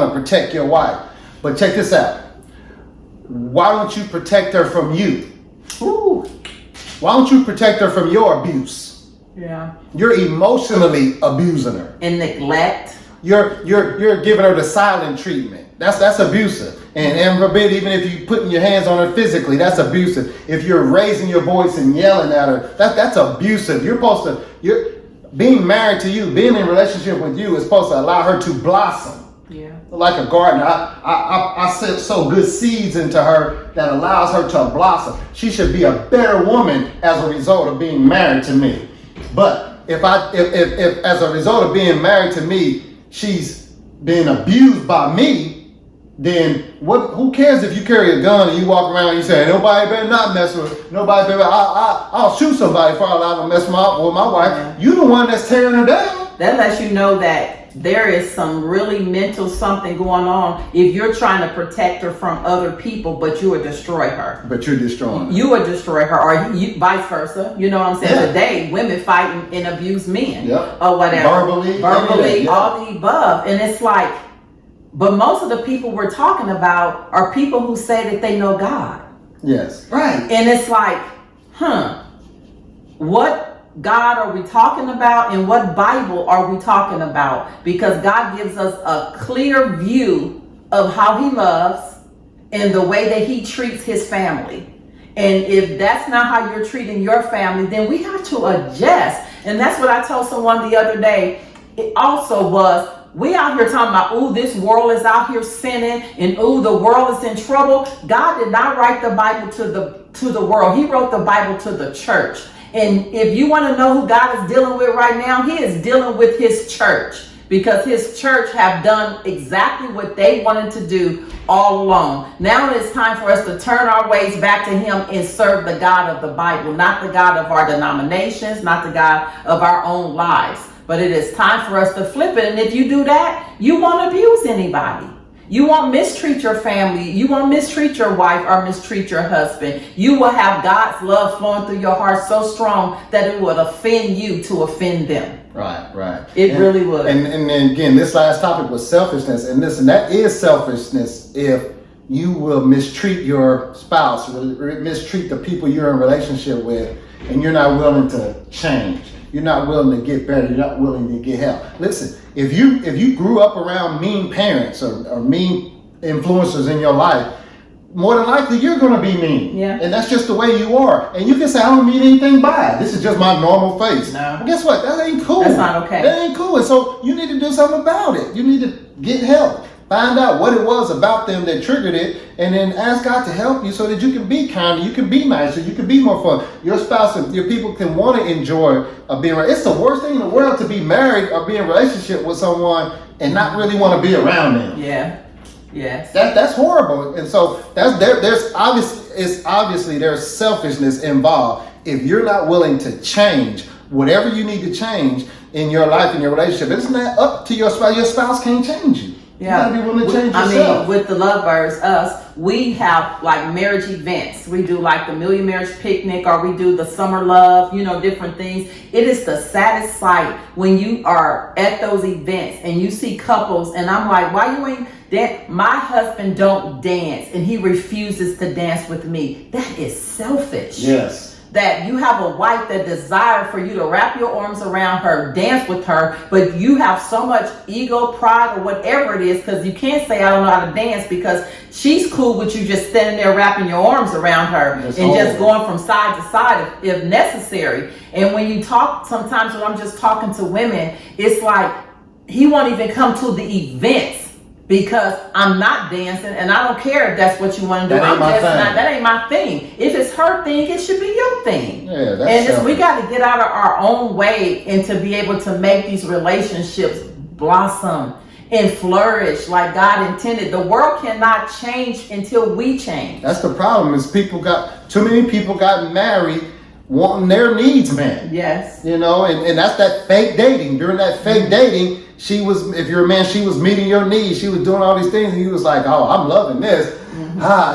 protect your wife. But check this out. Why don't you protect her from you? Ooh. Why don't you protect her from your abuse? Yeah. You're emotionally abusing her. And neglect. You're giving her the silent treatment. That's abusive. And forbid, even if you putting your hands on her physically, that's abusive. If you're raising your voice and yelling at her, that's abusive. You're being married to you, being in a relationship with you is supposed to allow her to blossom. Yeah. Like a gardener, I sow good seeds into her that allows her to blossom. She should be a better woman as a result of being married to me. But if as a result of being married to me, she's being abused by me, then who cares if you carry a gun and you walk around and you say, nobody better not mess with, nobody better, I'll shoot somebody if I allow them to mess with my wife. Yeah. You the one that's tearing her down. That lets you know that there is some really mental something going on if you're trying to protect her from other people, but you would destroy her. But you're destroying her. You would destroy her, or vice versa. You know what I'm saying? Yeah. Today, women fight and abuse men. Yep. Or whatever. Verbally, all the above. And it's like, but most of the people we're talking about are people who say that they know God. Yes. Right. And it's like, what God are we talking about, and what Bible are we talking about? Because God gives us a clear view of how he loves and the way that he treats his family. And if that's not how you're treating your family, then we have to adjust. And that's what I told someone the other day. It also was, we out here talking about, ooh, this world is out here sinning, and ooh, the world is in trouble. God did not write the Bible to the world. He wrote the Bible to the church. And if you want to know who God is dealing with right now, he is dealing with his church, because his church have done exactly what they wanted to do all along. Now it's time for us to turn our ways back to him and serve the God of the Bible, not the God of our denominations, not the God of our own lives. But it is time for us to flip it. And if you do that, you won't abuse anybody. You won't mistreat your family. You won't mistreat your wife or mistreat your husband. You will have God's love flowing through your heart so strong that it would offend you to offend them. Right. It really would. And then again, this last topic was selfishness. And listen, that is selfishness if you will mistreat your spouse, mistreat the people you're in relationship with, and you're not willing to change. You're not willing to get better. You're not willing to get help. Listen, if you grew up around mean parents or mean influencers in your life, more than likely you're going to be mean. Yeah. And that's just the way you are. And you can say, I don't mean anything by it. This is just my normal face. No. Well, guess what? That ain't cool. That's not okay. That ain't cool. And so you need to do something about it. You need to get help. Find out what it was about them that triggered it, and then ask God to help you so that you can be kinder, you can be nicer, you can be more fun. Your spouse and your people can want to enjoy being around. It's the worst thing in the world to be married or be in a relationship with someone and not really want to be around them. Yeah. Yes. That's horrible. And so there's obviously there's selfishness involved. If you're not willing to change whatever you need to change in your life, in your relationship, it's not up to your spouse. Your spouse can't change you. Yeah. You gotta be willing to change yourself. I mean, with the Lovebirds, we have like marriage events. We do like the Million Marriage Picnic, or we do the Summer Love, different things. It is the saddest sight when you are at those events and you see couples, and I'm like, why you ain't dance? My husband don't dance, and he refuses to dance with me. That is selfish. Yes. That you have a wife that desire for you to wrap your arms around her, dance with her, but you have so much ego, pride, or whatever it is, because you can't say I don't know how to dance, because she's cool with you just standing there wrapping your arms around her just going from side to side if necessary. And when you talk, sometimes when I'm just talking to women, it's like he won't even come to the events because I'm not dancing, and I don't care if that's what you want to do. That ain't my thing. If it's her thing, it should be your thing. Yeah, that's we got to get out of our own way and to be able to make these relationships blossom and flourish like God intended. The world cannot change until we change. That's the problem. Is too many people got married wanting their needs met. Yes. And that's that fake dating. During that fake dating, if you're a man, she was meeting your needs. She was doing all these things, and you was like, oh, I'm loving this.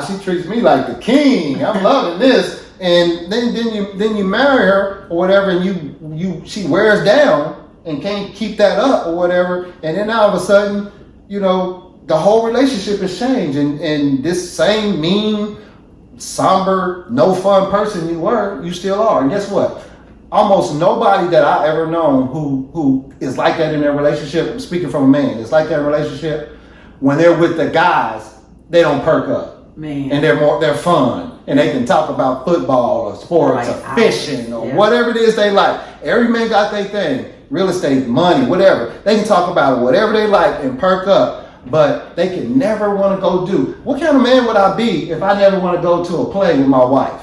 She treats me like the king. I'm loving this. And then you marry her or whatever, and she wears down and can't keep that up or whatever. And then all of a sudden, the whole relationship has changed. And this same mean, somber, no fun person you still are. And guess what? Almost nobody that I ever known who is like that in their relationship, I'm speaking from a man, is like that in a relationship, when they're with the guys, they don't perk up. Man. And they're fun. And they can talk about football or sports or fishing or whatever it is they like. Every man got their thing. Real estate, money, whatever. They can talk about whatever they like and perk up. But they can never want to go do. What kind of man would I be if I never want to go to a play with my wife?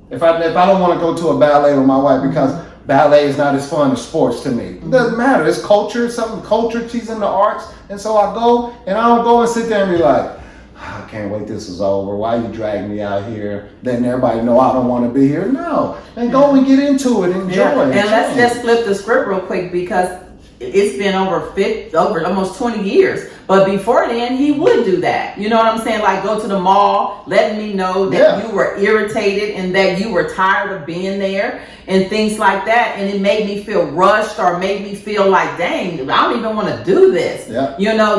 If I don't want to go to a ballet with my wife because ballet is not as fun as sports to me. It doesn't matter. It's culture. It's something culture. She's in the arts. And so I go, and I don't go and sit there and be like, I can't wait this is over. Why you drag me out here? Letting everybody know I don't want to be here. No. And go and get into it. Enjoy it. And let's just flip the script real quick, because it's been over almost 20 years. But before then, he would do that. You know what I'm saying? Like go to the mall, letting me know that you were irritated and that you were tired of being there and things like that. And it made me feel rushed, or made me feel like, dang, I don't even want to do this. Yeah.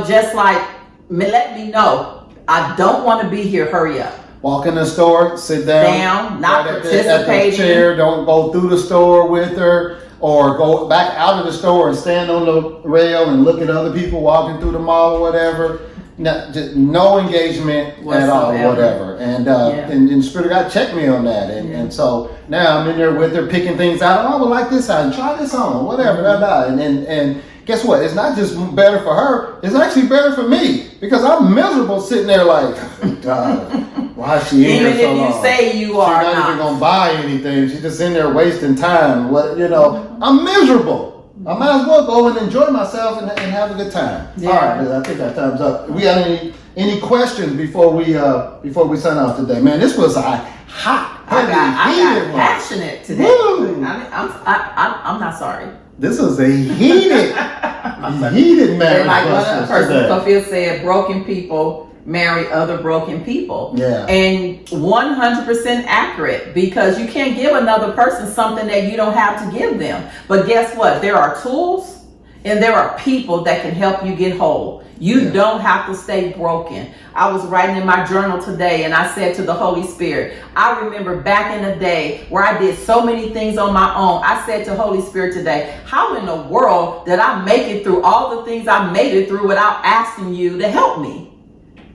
Just like, let me know, I don't want to be here. Hurry up. Walk in the store, sit down, not participating. At the chair. Don't go through the store with her. Or go back out of the store and stand on the rail and look at other people walking through the mall or whatever. No engagement at all, whatever. And the Spirit of God checked me on that. And so now I'm in there with her picking things out. Oh, I would like this out. Try this on, whatever. And guess what? It's not just better for her. It's actually better for me, because I'm miserable sitting there like, God, why is she in here so long? Even if you say you are not even going to buy anything. She's just in there wasting time. I'm miserable. I might as well go and enjoy myself and have a good time. Yeah. All right, I think our time's up. We got any questions before we sign off today? Man, this was a hot, heavy, heated one. Passionate today. Woo. I'm not sorry. This was a heated marriage. Like one of the persons, Sophia said, broken people marry other broken people. Yeah. And 100% accurate, because you can't give another person something that you don't have to give them. But guess what? There are tools And there are people that can help you get whole. You don't have to stay broken. I was writing in my journal today and I said to the Holy Spirit, I remember back in the day where I did so many things on my own. I said to Holy Spirit today, how in the world did I make it through all the things I made it through without asking you to help me?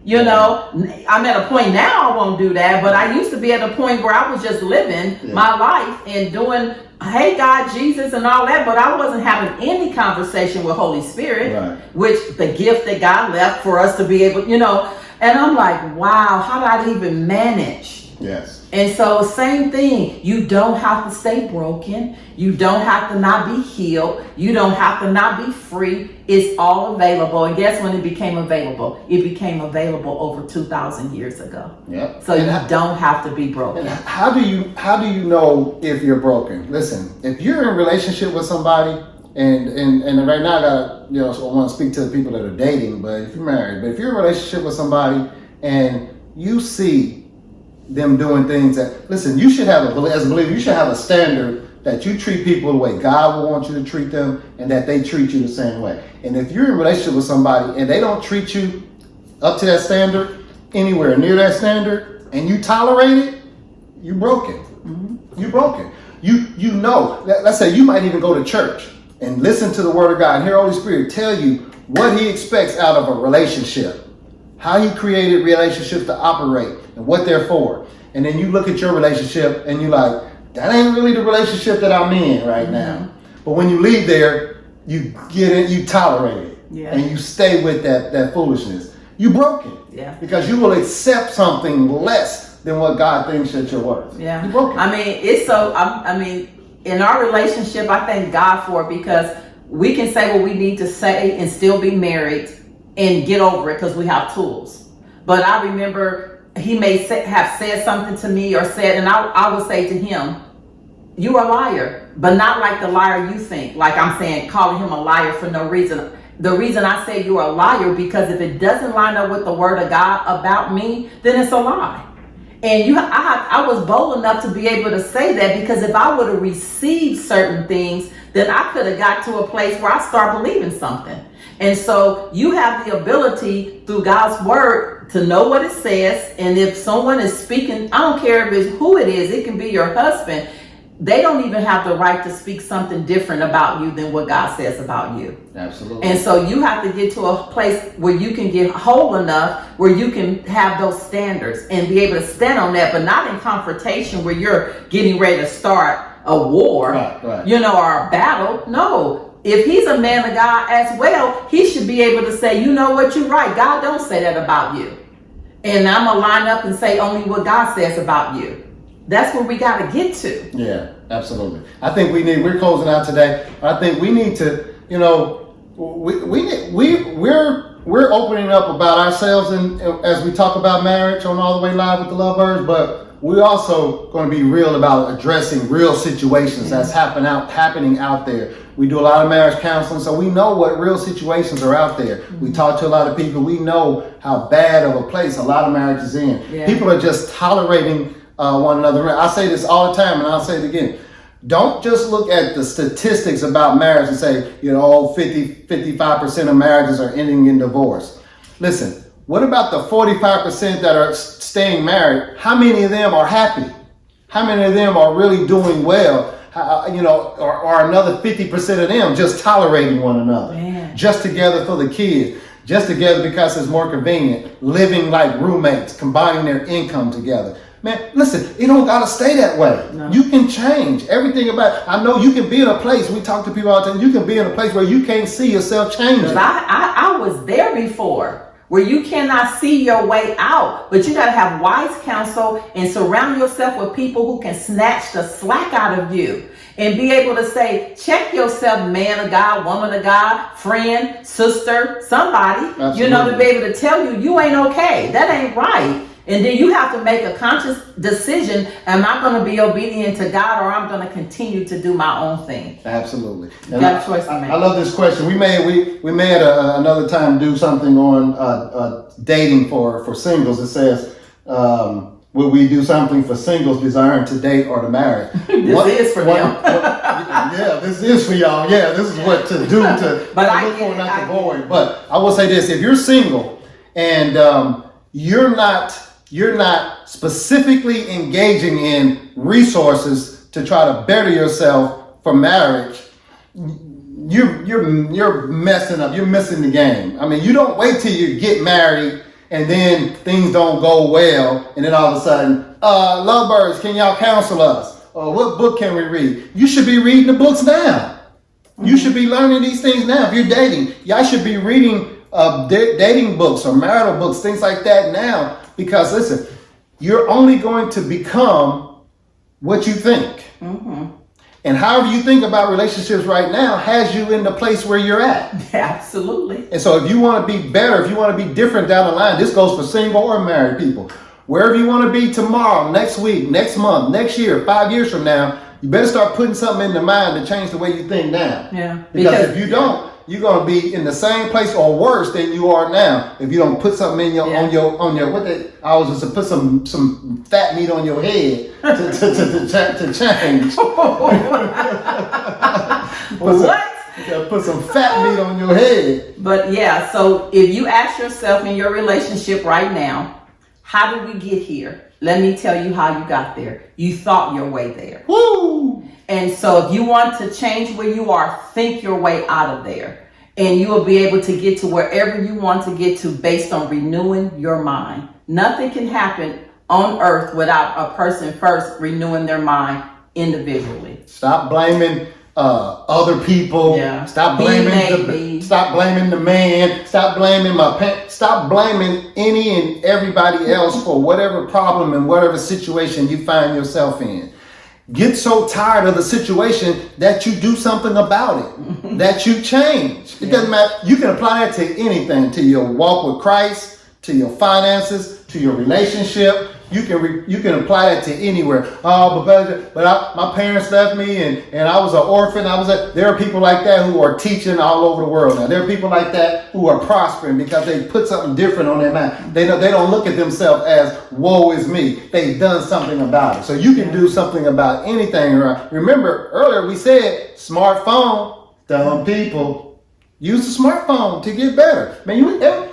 You know, I'm at a point now I won't do that, but I used to be at a point where I was just living my life and doing, hey God, Jesus and all that, but I wasn't having any conversation with Holy Spirit, which the gift that God left for us to be able, you know, and I'm like, wow, how did I even manage? Yes. And so same thing, you don't have to stay broken. You don't have to not be healed. You don't have to not be free. It's all available. And guess when it became available? It became available over 2,000 years ago. Yep. So you don't have to be broken. And how do you know if you're broken? Listen, if you're in a relationship with somebody, and right now I got, you know, so I want to speak to the people that are dating, but if you're married, but if you're in a relationship with somebody and you see them doing things that, listen, you should have as a believer, you should have a standard that you treat people the way God will want you to treat them and that they treat you the same way. And if you're in a relationship with somebody and they don't treat you up to that standard, anywhere near that standard, and you tolerate it, you're broken. Mm-hmm. You're broken. You know, let's say you might even go to church and listen to the word of God and hear Holy Spirit tell you what he expects out of a relationship, how he created relationships to operate and what they're for. And then you look at your relationship and you're like, that ain't really the relationship that I'm in right now. But when you leave there, you get it, you tolerate it, and you stay with that foolishness. You broke it. Yeah. Because you will accept something less than what God thinks that you're worth. Yeah. You broke it. I mean, it's so, I mean, in our relationship, I thank God for it because we can say what we need to say and still be married and get over it because we have tools. But I remember he may have said something to me or said, and I would say to him, you're a liar, but not like the liar you think. Like I'm saying, calling him a liar for no reason. The reason I say you're a liar, because if it doesn't line up with the word of God about me, then it's a lie. And I was bold enough to be able to say that, because if I would have received certain things, then I could have got to a place where I start believing something. And so you have the ability through God's word to know what it says. And if someone is speaking, I don't care if it's who it is, it can be your husband. They don't even have the right to speak something different about you than what God says about you. Absolutely. And so you have to get to a place where you can get whole enough where you can have those standards and be able to stand on that, but not in confrontation where you're getting ready to start a war, you know, or a battle. No. If he's a man of God as well, he should be able to say, you know what, you're right. God don't say that about you. And I'm going to line up and say only what God says about you. That's where we got to get to. Yeah, absolutely. I think we're closing out today. I think we need to, you know, we're opening up about ourselves and as we talk about marriage on All the Way Live with the Lovebirds, but we're also going to be real about addressing real situations that's happening out there. We do a lot of marriage counseling, so we know what real situations are out there. We talk to a lot of people. We know how bad of a place a lot of marriage is in. Yeah. People are just tolerating one another. I say this all the time, and I'll say it again. Don't just look at the statistics about marriage and say, you know, 55% of marriages are ending in divorce. Listen, what about the 45% that are staying married? How many of them are happy? How many of them are really doing well? You know, or another 50% of them just tolerating one another, just together for the kids, just together because it's more convenient, living like roommates, combining their income together. Man, listen, it don't gotta stay that way. No. You can change everything about it. I know you can be in a place, we talk to people all the time, you can be in a place where you can't see yourself changing. I was there before, where you cannot see your way out, but you got to have wise counsel and surround yourself with people who can snatch the slack out of you and be able to say, check yourself, man of God, woman of God, friend, sister, somebody. Absolutely. You know, to be able to tell you, you ain't okay. That ain't right. And then you have to make a conscious decision. Am I going to be obedient to God, or I'm going to continue to do my own thing? Absolutely. You got a choice to make. I love this question. We may at another time do something on dating for singles. It says, will we do something for singles desiring to date or to marry? This is for them. Yeah, this is for y'all. Yeah, this is what to do to But I look get for, it, not I to get avoid. But I will say this: if you're single and you're not specifically engaging in resources to try to better yourself for marriage, you're messing up. You're missing the game. I mean, you don't wait till you get married and then things don't go well, and then all of a sudden, lovebirds, can y'all counsel us? Or what book can we read? You should be reading the books now. You should be learning these things now. If you're dating, y'all should be reading dating books or marital books, things like that now. Because listen, you're only going to become what you think. And however you think about relationships right now has you in the place where you're at. Absolutely. And so if you want to be better, if you want to be different down the line, this goes for single or married people. Wherever you want to be tomorrow, next week, next month, next year, 5 years from now, you better start putting something in the mind to change the way you think now. Yeah. Because if you don't, you're going to be in the same place or worse than you are now if you don't put something in your on your what they I was just to put some fat meat on your head to change. Put some fat meat on your head. But yeah, so if you ask yourself in your relationship right now, how did we get here? Let me tell you how you got there. You thought your way there. Woo! And so if you want to change where you are, think your way out of there. And you will be able to get to wherever you want to get to based on renewing your mind. Nothing can happen on earth without a person first renewing their mind individually. Stop blaming other people. Yeah. Stop blaming the man. Stop blaming my parents. Stop blaming any and everybody else for whatever problem and whatever situation you find yourself in. Get so tired of the situation that you do something about it, that you change. It doesn't matter. You can apply that to anything, to your walk with Christ, to your finances, to your relationship. You can apply that to anywhere. Oh, but my parents left me and I was an orphan. There are people like that who are teaching all over the world now. There are people like that who are prospering because they put something different on their mind. They don't look at themselves as woe is me. They've done something about it. So you can do something about anything. Remember earlier we said smartphone, dumb people. Use the smartphone to get better. Man,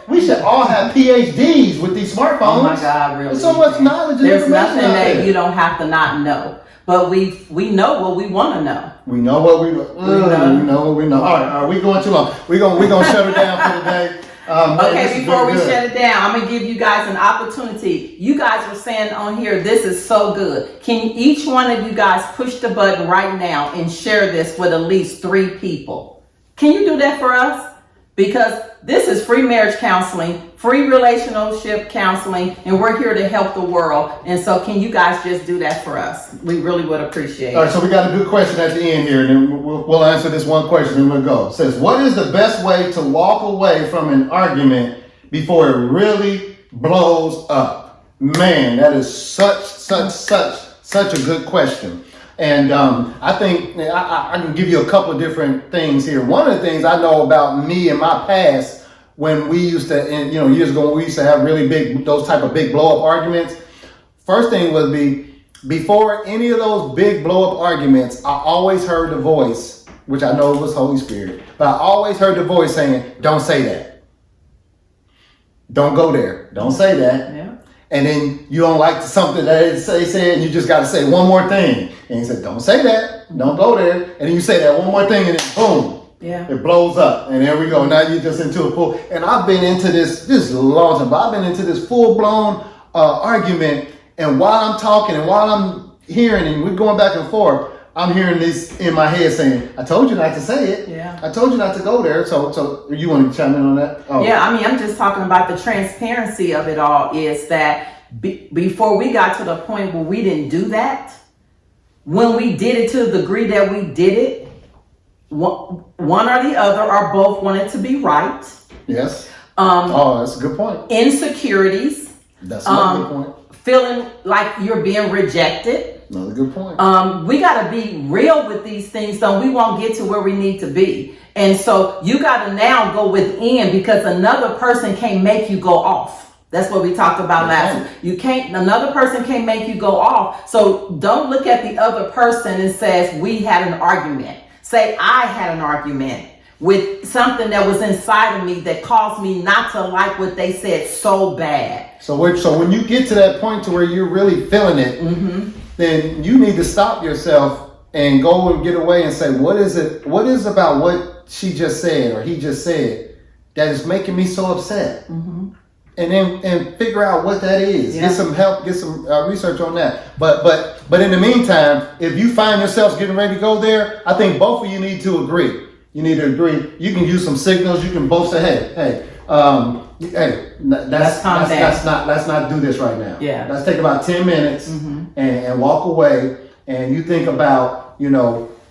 we should all have PhDs with these smartphones. Oh my God, really? There's so much knowledge and There's information nothing out that there. you don't have to not know. But we know what we want to know. We know what we know. We know what we know. All right, we going too long. We're gonna shut it down for today. Okay, before we shut it down, I'm going to give you guys an opportunity. You guys were saying on here, this is so good. Can each one of you guys push the button right now and share this with at least 3 people? Can you do that for us? Because this is free marriage counseling, free relationship counseling, and we're here to help the world. And so can you guys just do that for us? We really would appreciate it. All right, so we got a good question at the end here, and then we'll answer this one question and we'll go. It says, what is the best way to walk away from an argument before it really blows up? Man, that is such a good question. And I think I can give you a couple of different things here. One of the things I know about me and my past, when we used to, years ago, when we used to have really big, those type of big blow up arguments. First thing would be, before any of those big blow up arguments, I always heard the voice, which I know was Holy Spirit, but I always heard the voice saying, don't say that. Don't go there. Don't say that. Yeah. And then you don't like something that they said, and you just got to say one more thing. And he said, don't say that. Don't go there. And then you say that one more thing, and then boom. Yeah. It blows up. And there we go. Now you're just into a full. And I've been into this is a long time, but I've been into this full-blown argument. And while I'm talking and while I'm hearing and we're going back and forth, I'm hearing this in my head saying, I told you not to say it. Yeah. I told you not to go there. So you want to chime in on that? Oh. Yeah, I mean, I'm just talking about the transparency of it all is that before we got to the point where we didn't do that, when we did it to the degree that we did it, one or the other or both wanted to be right. Yes. That's a good point. Insecurities. That's another good point. Feeling like you're being rejected. Another good point. We got to be real with these things so we won't get to where we need to be. And so you got to now go within because another person can't make you go off. That's what we talked about last week. Another person can't make you go off. So don't look at the other person and says, we had an argument. say I had an argument with something that was inside of me that caused me not to like what they said so bad. So when you get to that point to where you're really feeling it, then you need to stop yourself and go and get away and say, what is about what she just said or he just said that is making me so upset? And figure out what that is. Get some help, get some research on that. But in the meantime, if you find yourselves getting ready to go there, I think both of you need to agree. You need to agree. You can use some signals. You can both say, hey, let's not do this right now. Yeah. Let's take about 10 minutes and walk away. And you think about,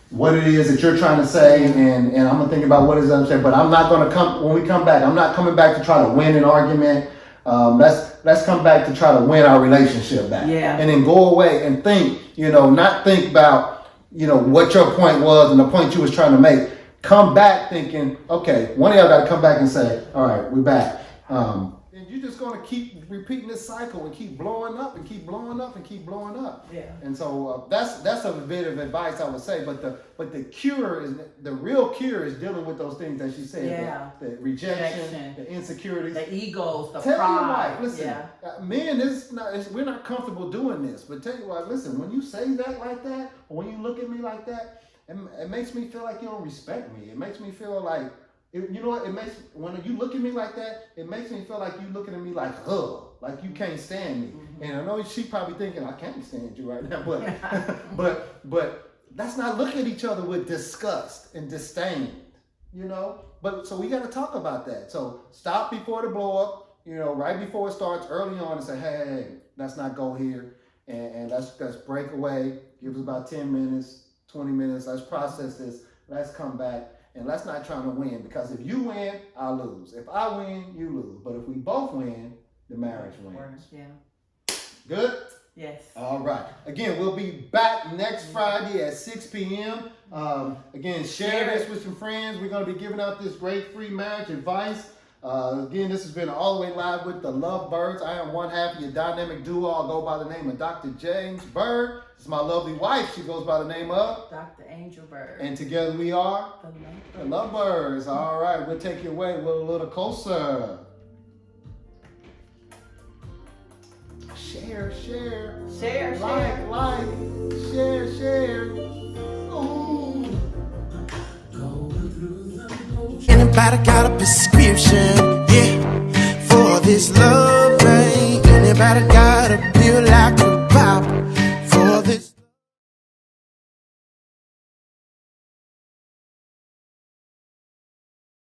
what it is that you're trying to say, and I'm gonna think about what it is I'm saying. But I'm not gonna when we come back. I'm not coming back to try to win an argument. Let's come back to try to win our relationship back. Yeah. And then go away and think. Not think about what your point was and the point you was trying to make. Come back thinking, okay, one of y'all got to come back and say, all right, we're back. And you're just going to keep repeating this cycle and keep blowing up and keep blowing up and keep blowing up. Yeah. And so that's a bit of advice I would say. But the real cure is dealing with those things that she said. Yeah. The rejection, the insecurities, the egos, the tell pride. Your wife, listen, men, we're not comfortable doing this. But tell you what, listen, when you say that like that, or when you look at me like that, it makes me feel like you don't respect me. It makes me feel like, when you look at me like that, it makes me feel like you looking at me like, like you can't stand me. And I know she probably thinking, I can't stand you right now, but let's not look at each other with disgust and disdain, But so we got to talk about that. So stop before the blow up, right before it starts early on and say, hey, let's not go here. And let's break away. Give us about 10 minutes. 20 minutes, let's process this, let's come back, and let's not try to win, because if you win, I lose. If I win, you lose. But if we both win, the marriage wins. Yeah. Good? Yes. All right. Again, we'll be back next Friday at 6 p.m. Again, share this with some friends. We're going to be giving out this great free marriage advice. Again, this has been all the way live with the Love Byrds. I am one half of your dynamic duo. I'll go by the name of Dr. James Byrd. This is my lovely wife. She goes by the name of Dr. Angel Byrd. And together we are the Love Byrds. All right, we'll take you away a little closer. Share. Like. Share. Ooh. Anybody got a prescription, for this love, right? Anybody got a pill